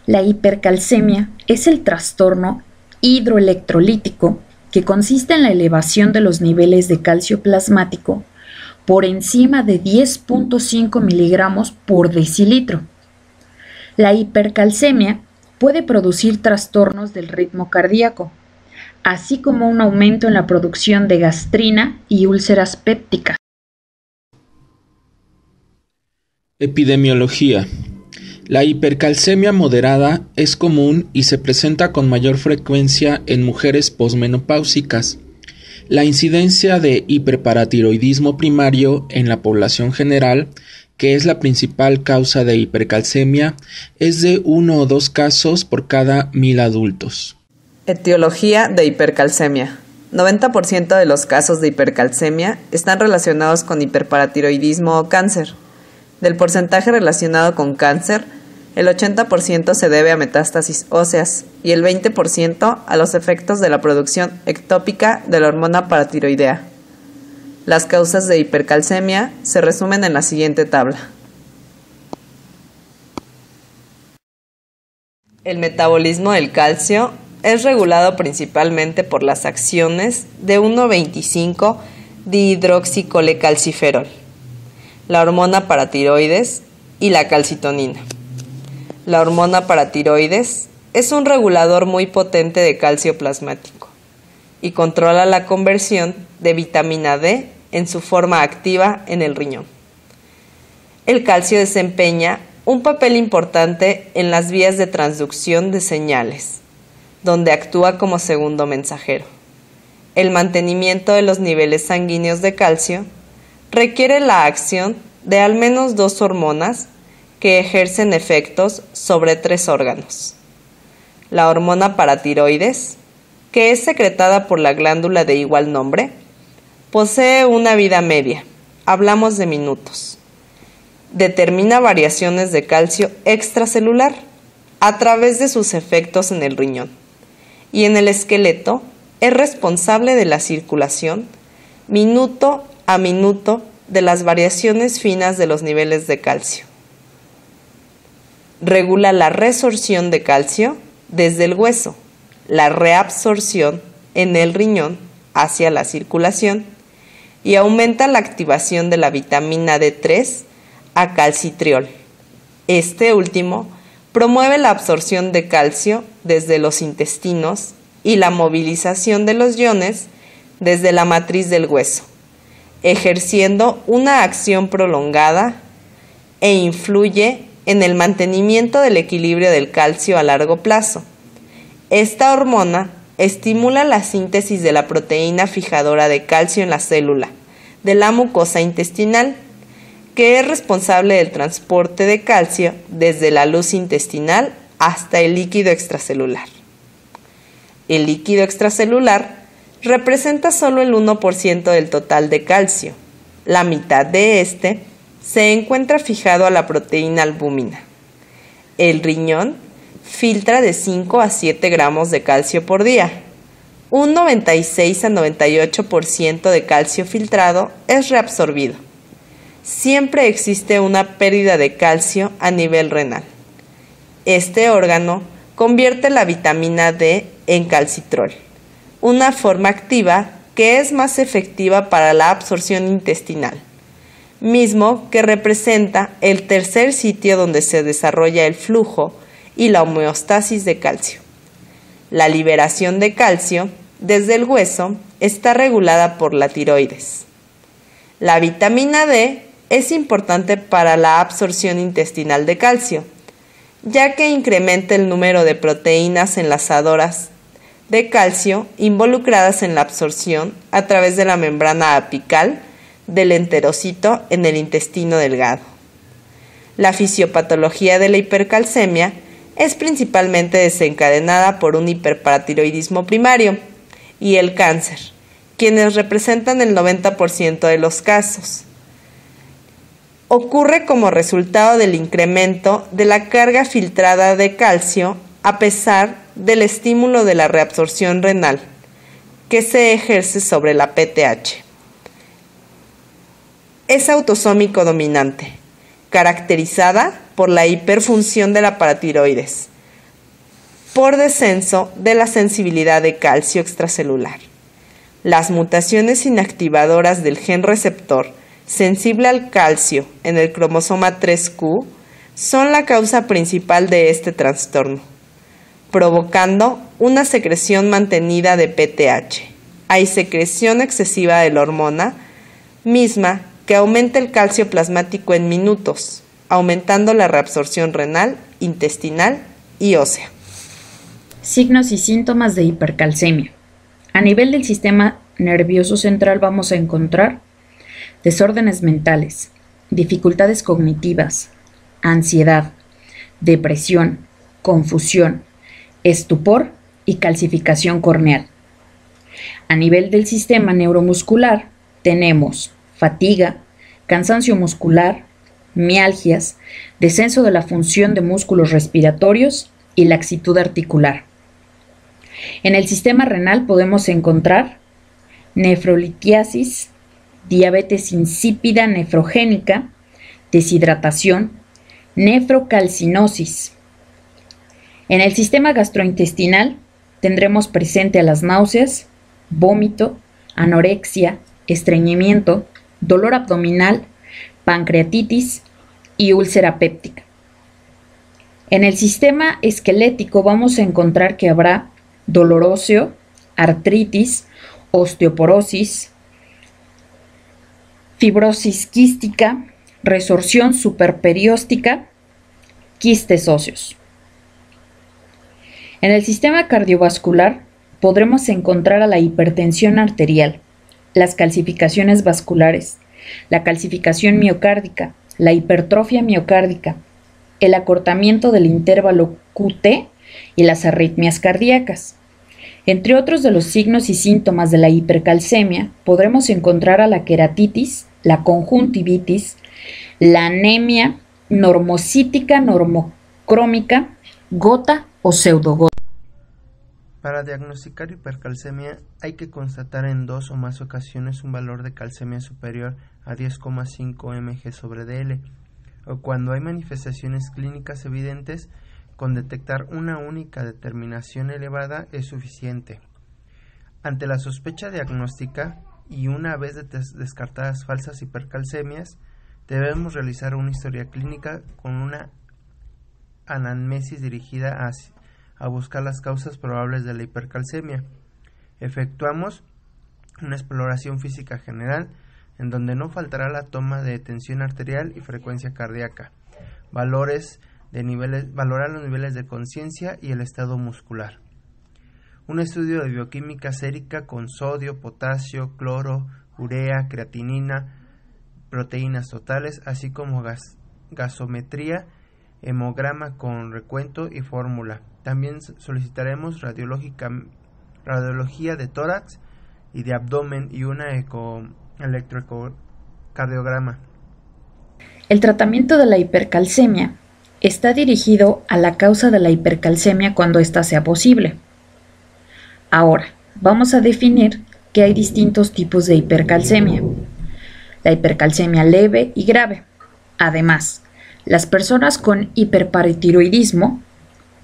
La hipercalcemia es el trastorno hidroelectrolítico que consiste en la elevación de los niveles de calcio plasmático por encima de 10,5 miligramos por decilitro. La hipercalcemia puede producir trastornos del ritmo cardíaco, así como un aumento en la producción de gastrina y úlceras pépticas. Epidemiología. La hipercalcemia moderada es común y se presenta con mayor frecuencia en mujeres posmenopáusicas. La incidencia de hiperparatiroidismo primario en la población general, que es la principal causa de hipercalcemia, es de 1 o 2 casos por cada 1000 adultos. Etiología de hipercalcemia. 90% de los casos de hipercalcemia están relacionados con hiperparatiroidismo o cáncer. Del porcentaje relacionado con cáncer, el 80% se debe a metástasis óseas y el 20% a los efectos de la producción ectópica de la hormona paratiroidea. Las causas de hipercalcemia se resumen en la siguiente tabla. El metabolismo del calcio es regulado principalmente por las acciones de 1,25-dihidroxicolecalciferol, la hormona paratiroides y la calcitonina. La hormona paratiroides es un regulador muy potente de calcio plasmático y controla la conversión de vitamina D en su forma activa en el riñón. El calcio desempeña un papel importante en las vías de transducción de señales, donde actúa como segundo mensajero. El mantenimiento de los niveles sanguíneos de calcio requiere la acción de al menos 2 hormonas que ejercen efectos sobre 3 órganos. La hormona paratiroides, que es secretada por la glándula de igual nombre, posee una vida media, hablamos de minutos. Determina variaciones de calcio extracelular a través de sus efectos en el riñón y en el esqueleto es responsable de la circulación minuto a minuto de las variaciones finas de los niveles de calcio. Regula la resorción de calcio desde el hueso, la reabsorción en el riñón hacia la circulación y aumenta la activación de la vitamina D3 a calcitriol. Este último promueve la absorción de calcio desde los intestinos y la movilización de los iones desde la matriz del hueso, ejerciendo una acción prolongada e influye en el mantenimiento del equilibrio del calcio a largo plazo. Esta hormona estimula la síntesis de la proteína fijadora de calcio en la célula de la mucosa intestinal, que es responsable del transporte de calcio desde la luz intestinal hasta el líquido extracelular. El líquido extracelular representa solo el 1% del total de calcio. La mitad de este se encuentra fijado a la proteína albúmina. El riñón filtra de 5 a 7 gramos de calcio por día. Un 96 a 98% de calcio filtrado es reabsorbido. Siempre existe una pérdida de calcio a nivel renal. Este órgano convierte la vitamina D en calcitrol, una forma activa que es más efectiva para la absorción intestinal, mismo que representa el tercer sitio donde se desarrolla el flujo y la homeostasis de calcio. La liberación de calcio desde el hueso está regulada por la tiroides. La vitamina D es importante para la absorción intestinal de calcio, ya que incrementa el número de proteínas enlazadoras de calcio involucradas en la absorción a través de la membrana apical del enterocito en el intestino delgado. La fisiopatología de la hipercalcemia es principalmente desencadenada por un hiperparatiroidismo primario y el cáncer, quienes representan el 90% de los casos. Ocurre como resultado del incremento de la carga filtrada de calcio a pesar del estímulo de la reabsorción renal que se ejerce sobre la PTH. Es autosómico dominante, caracterizada por la hiperfunción de la paratiroides, por descenso de la sensibilidad de calcio extracelular. Las mutaciones inactivadoras del gen receptor sensible al calcio en el cromosoma 3Q son la causa principal de este trastorno, provocando una secreción mantenida de PTH. Hay secreción excesiva de la hormona misma que aumenta el calcio plasmático en minutos, aumentando la reabsorción renal, intestinal y ósea. Signos y síntomas de hipercalcemia. A nivel del sistema nervioso central vamos a encontrar desórdenes mentales, dificultades cognitivas, ansiedad, depresión, confusión, estupor y calcificación corneal. A nivel del sistema neuromuscular tenemos fatiga, cansancio muscular, mialgias, descenso de la función de músculos respiratorios y laxitud articular. En el sistema renal podemos encontrar nefrolitiasis, diabetes insípida nefrogénica, deshidratación, nefrocalcinosis. En el sistema gastrointestinal tendremos presente a las náuseas, vómito, anorexia, estreñimiento, dolor abdominal, pancreatitis y úlcera péptica. En el sistema esquelético vamos a encontrar que habrá dolor óseo, artritis, osteoporosis, fibrosis quística, resorción superperióstica, quistes óseos. En el sistema cardiovascular podremos encontrar a la hipertensión arterial, las calcificaciones vasculares, la calcificación miocárdica, la hipertrofia miocárdica, el acortamiento del intervalo QT y las arritmias cardíacas. Entre otros de los signos y síntomas de la hipercalcemia, podremos encontrar a la queratitis, la conjuntivitis, la anemia normocítica, normocrómica, gota o pseudogota. Para diagnosticar hipercalcemia hay que constatar en 2 o más ocasiones un valor de calcemia superior a 10,5 mg/dl, o cuando hay manifestaciones clínicas evidentes, con detectar una única determinación elevada es suficiente. Ante la sospecha diagnóstica y una vez descartadas falsas hipercalcemias, debemos realizar una historia clínica con una anamnesis dirigida a buscar las causas probables de la hipercalcemia. Efectuamos una exploración física general en donde no faltará la toma de tensión arterial y frecuencia cardíaca, valorar los niveles de conciencia y el estado muscular. Un estudio de bioquímica sérica con sodio, potasio, cloro, urea, creatinina, proteínas totales, así como gasometría, hemograma con recuento y fórmula. También solicitaremos radiología de tórax y de abdomen y una electrocardiograma. El tratamiento de la hipercalcemia está dirigido a la causa de la hipercalcemia cuando ésta sea posible. Ahora, vamos a definir que hay distintos tipos de hipercalcemia. La hipercalcemia leve y grave. Además, las personas con hiperparatiroidismo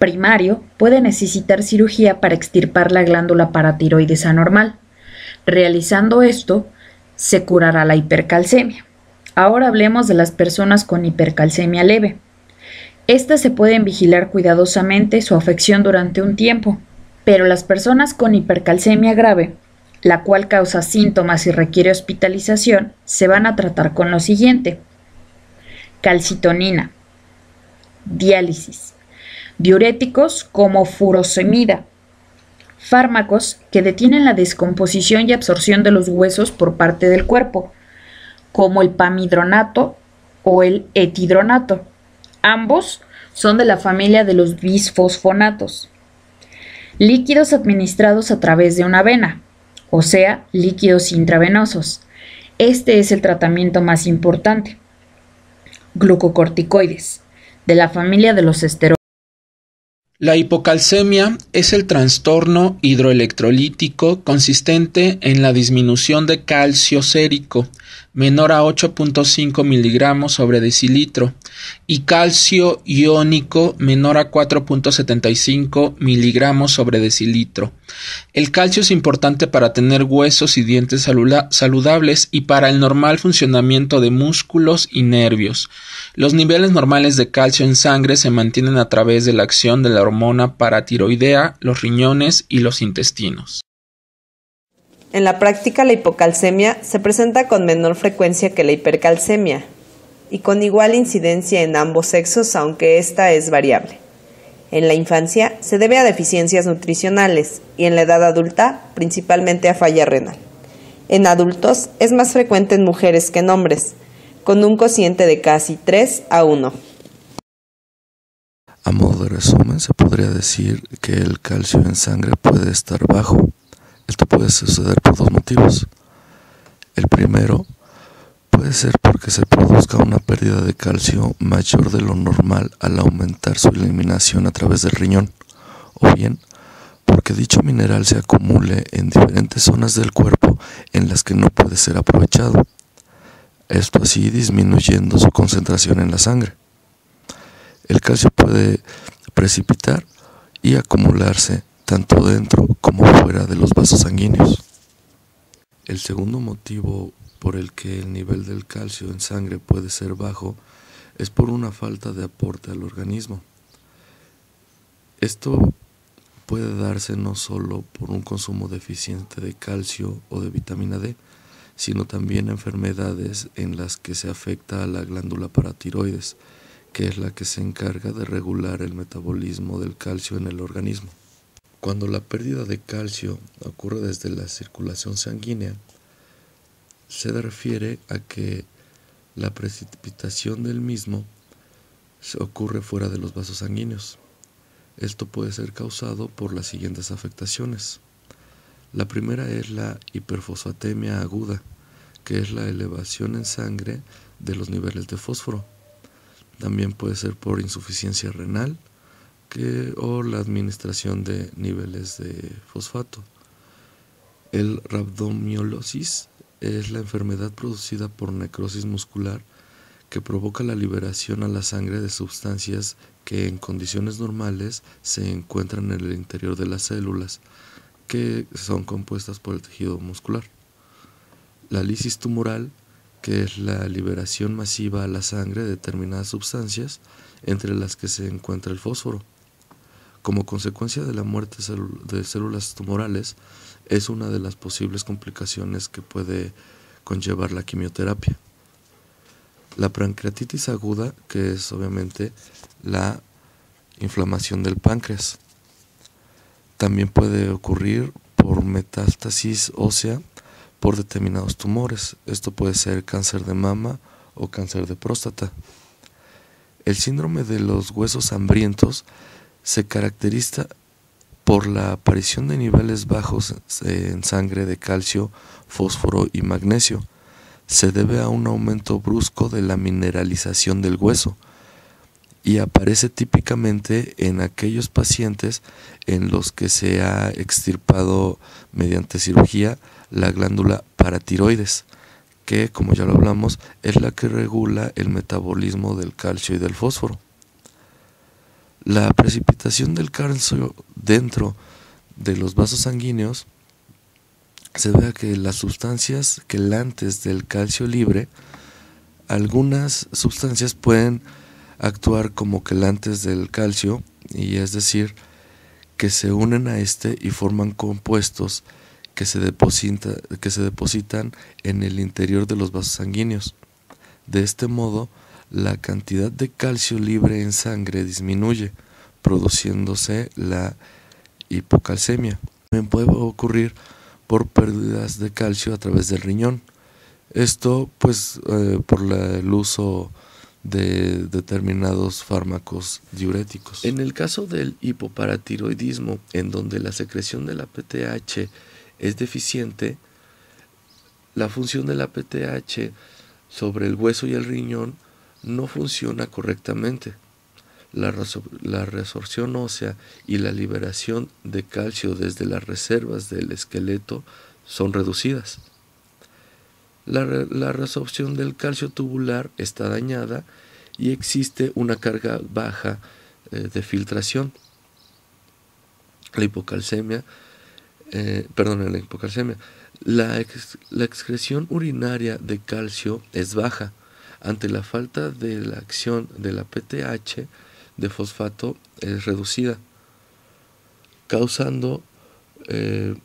primario pueden necesitar cirugía para extirpar la glándula paratiroides anormal. Realizando esto, se curará la hipercalcemia. Ahora hablemos de las personas con hipercalcemia leve. Estas se pueden vigilar cuidadosamente su afección durante un tiempo, pero las personas con hipercalcemia grave, la cual causa síntomas y requiere hospitalización, se van a tratar con lo siguiente: calcitonina, diálisis, diuréticos como furosemida, fármacos que detienen la descomposición y absorción de los huesos por parte del cuerpo, como el pamidronato o el etidronato. Ambos son de la familia de los bisfosfonatos. Líquidos administrados a través de una vena, o sea, líquidos intravenosos. Este es el tratamiento más importante. Glucocorticoides, de la familia de los esteroides. La hipocalcemia es el trastorno hidroelectrolítico consistente en la disminución de calcio sérico menor a 8.5 miligramos sobre decilitro, y calcio iónico menor a 4.75 miligramos sobre decilitro. El calcio es importante para tener huesos y dientes saludables y para el normal funcionamiento de músculos y nervios. Los niveles normales de calcio en sangre se mantienen a través de la acción de la hormona paratiroidea, los riñones y los intestinos. En la práctica, la hipocalcemia se presenta con menor frecuencia que la hipercalcemia y con igual incidencia en ambos sexos, aunque esta es variable. En la infancia se debe a deficiencias nutricionales y en la edad adulta principalmente a falla renal. En adultos es más frecuente en mujeres que en hombres, con un cociente de casi 3:1. A modo de resumen, se podría decir que el calcio en sangre puede estar bajo. Esto puede suceder por dos motivos. El primero puede ser porque se produzca una pérdida de calcio mayor de lo normal al aumentar su eliminación a través del riñón, o bien porque dicho mineral se acumule en diferentes zonas del cuerpo en las que no puede ser aprovechado, esto así disminuyendo su concentración en la sangre. El calcio puede precipitar y acumularse tanto dentro como fuera de los vasos sanguíneos. El segundo motivo por el que el nivel del calcio en sangre puede ser bajo es por una falta de aporte al organismo. Esto puede darse no solo por un consumo deficiente de calcio o de vitamina D, sino también enfermedades en las que se afecta a la glándula paratiroides, que es la que se encarga de regular el metabolismo del calcio en el organismo. Cuando la pérdida de calcio ocurre desde la circulación sanguínea, se refiere a que la precipitación del mismo ocurre fuera de los vasos sanguíneos. Esto puede ser causado por las siguientes afectaciones. La primera es la hiperfosfatemia aguda, que es la elevación en sangre de los niveles de fósforo. También puede ser por insuficiencia renal o la administración de niveles de fosfato. El rhabdomiólisis es la enfermedad producida por necrosis muscular que provoca la liberación a la sangre de sustancias que en condiciones normales se encuentran en el interior de las células, que son compuestas por el tejido muscular. La lisis tumoral, que es la liberación masiva a la sangre de determinadas sustancias, entre las que se encuentra el fósforo. Como consecuencia de la muerte de células tumorales, es una de las posibles complicaciones que puede conllevar la quimioterapia. La pancreatitis aguda, que es obviamente la inflamación del páncreas. También puede ocurrir por metástasis ósea por determinados tumores. Esto puede ser cáncer de mama o cáncer de próstata. El síndrome de los huesos hambrientos se caracteriza por la aparición de niveles bajos en sangre de calcio, fósforo y magnesio. Se debe a un aumento brusco de la mineralización del hueso y aparece típicamente en aquellos pacientes en los que se ha extirpado mediante cirugía la glándula paratiroides, que, como ya lo hablamos, es la que regula el metabolismo del calcio y del fósforo. La precipitación del calcio dentro de los vasos sanguíneos se debe a que las sustancias quelantes del calcio libre, algunas sustancias pueden actuar como quelantes del calcio, y es decir, que se unen a este y forman compuestos que se depositan en el interior de los vasos sanguíneos. De este modo, la cantidad de calcio libre en sangre disminuye, produciéndose la hipocalcemia. También puede ocurrir por pérdidas de calcio a través del riñón. Esto por el uso de determinados fármacos diuréticos. En el caso del hipoparatiroidismo, en donde la secreción de la PTH es deficiente, la función de la PTH sobre el hueso y el riñón no funciona correctamente. La resorción ósea y la liberación de calcio desde las reservas del esqueleto son reducidas. La resorción del calcio tubular está dañada y existe una carga baja de filtración. La hipocalcemia, la excreción urinaria de calcio es baja. Ante la falta de la acción de la PTH de fosfato es reducida, causando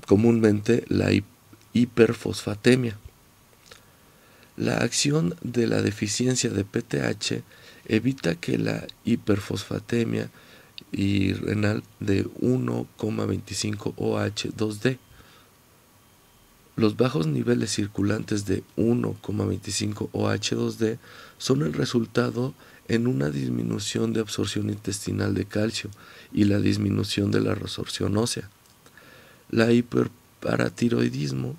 comúnmente la hiperfosfatemia. La acción de la deficiencia de PTH evita que la hiperfosfatemia y renal de 1,25 OH2D. Los bajos niveles circulantes de 1,25 OH2D son el resultado en una disminución de absorción intestinal de calcio y la disminución de la resorción ósea. La hiperparatiroidismo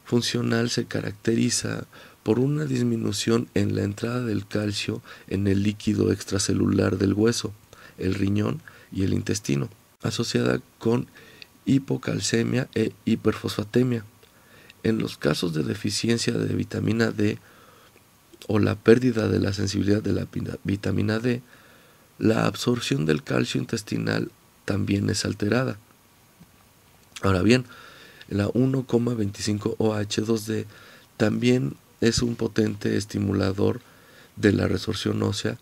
funcional se caracteriza por una disminución en la entrada del calcio en el líquido extracelular del hueso, el riñón y el intestino, asociada con hipocalcemia e hiperfosfatemia. En los casos de deficiencia de vitamina D o la pérdida de la sensibilidad de la vitamina D, la absorción del calcio intestinal también es alterada. Ahora bien, la 1,25 OH2D también es un potente estimulador de la resorción ósea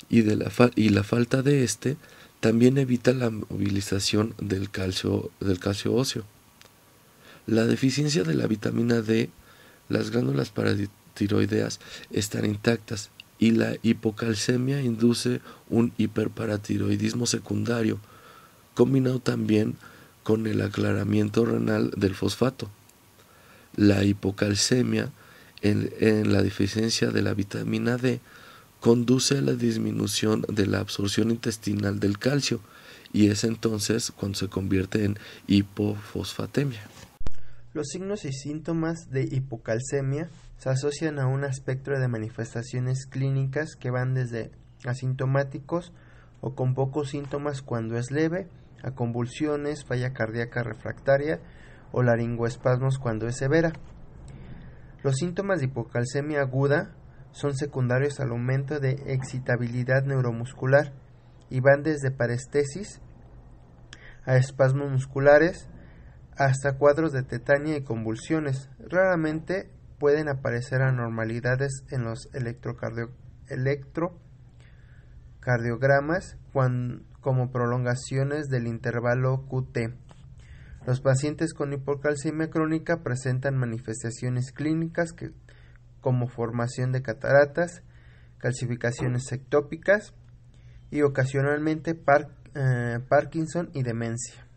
y la falta de este también evita la movilización del calcio óseo. La deficiencia de la vitamina D, las glándulas paratiroideas están intactas y la hipocalcemia induce un hiperparatiroidismo secundario, combinado también con el aclaramiento renal del fosfato. La hipocalcemia en la deficiencia de la vitamina D conduce a la disminución de la absorción intestinal del calcio y es entonces cuando se convierte en hipofosfatemia. Los signos y síntomas de hipocalcemia se asocian a un espectro de manifestaciones clínicas que van desde asintomáticos o con pocos síntomas cuando es leve, a convulsiones, falla cardíaca refractaria o laringoespasmos cuando es severa. Los síntomas de hipocalcemia aguda son secundarios al aumento de excitabilidad neuromuscular y van desde parestesis a espasmos musculares hasta cuadros de tetania y convulsiones. Raramente pueden aparecer anormalidades en los electrocardiogramas como prolongaciones del intervalo QT. Los pacientes con hipocalcemia crónica presentan manifestaciones clínicas como formación de cataratas, calcificaciones ectópicas y ocasionalmente Parkinson y demencia.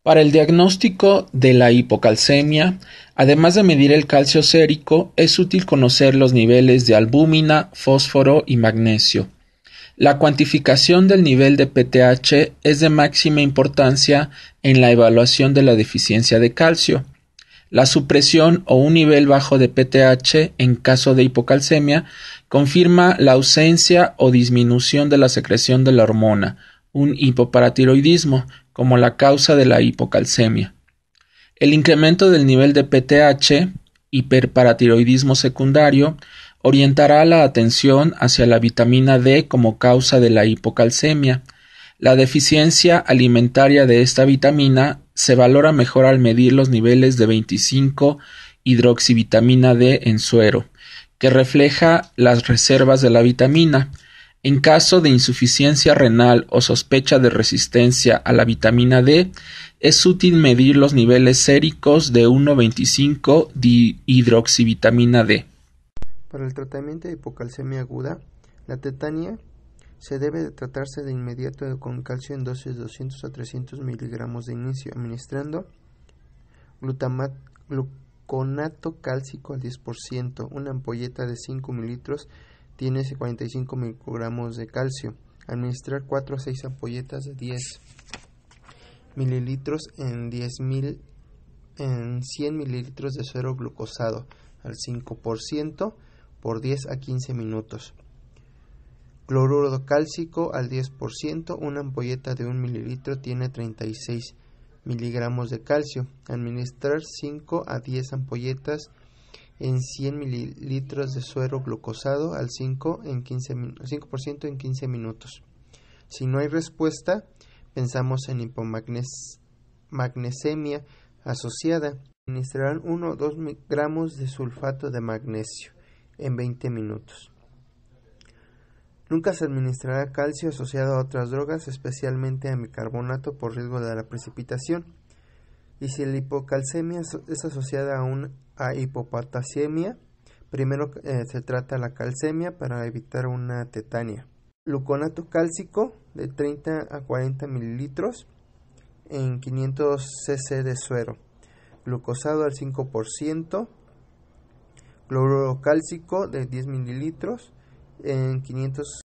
Para el diagnóstico de la hipocalcemia, además de medir el calcio sérico, es útil conocer los niveles de albúmina, fósforo y magnesio. La cuantificación del nivel de PTH es de máxima importancia en la evaluación de la deficiencia de calcio. La supresión o un nivel bajo de PTH en caso de hipocalcemia confirma la ausencia o disminución de la secreción de la hormona, un hipoparatiroidismo, como la causa de la hipocalcemia. El incremento del nivel de PTH, hiperparatiroidismo secundario, orientará la atención hacia la vitamina D como causa de la hipocalcemia. La deficiencia alimentaria de esta vitamina se valora mejor al medir los niveles de 25-hidroxivitamina D en suero, que refleja las reservas de la vitamina. En caso de insuficiencia renal o sospecha de resistencia a la vitamina D, es útil medir los niveles séricos de 1,25-hidroxivitamina D. Para el tratamiento de hipocalcemia aguda, la tetania se debe de tratarse de inmediato con calcio en dosis de 200 a 300 miligramos de inicio, administrando gluconato cálcico al 10%. Una ampolleta de 5 mililitros tiene 45 microgramos de calcio. Administrar 4 a 6 ampolletas de 10 mililitros en 100 mililitros de suero glucosado al 5% por 10 a 15 minutos. Cloruro cálcico al 10%, una ampolleta de 1 mililitro tiene 36 miligramos de calcio. Administrar 5 a 10 ampolletas en 100 mililitros de suero glucosado al 5% en 15 minutos. Si no hay respuesta, pensamos en hipomagnesemia asociada. Administrarán 1 o 2 gramos de sulfato de magnesio en 20 minutos. Nunca se administrará calcio asociado a otras drogas, especialmente a bicarbonato, por riesgo de la precipitación. Y si la hipocalcemia es asociada a hipopotasemia, primero se trata la calcemia para evitar una tetania. Gluconato cálcico de 30 a 40 mililitros en 500 cc de suero. Glucosado al 5%. Cloruro cálcico de 10 mililitros en 500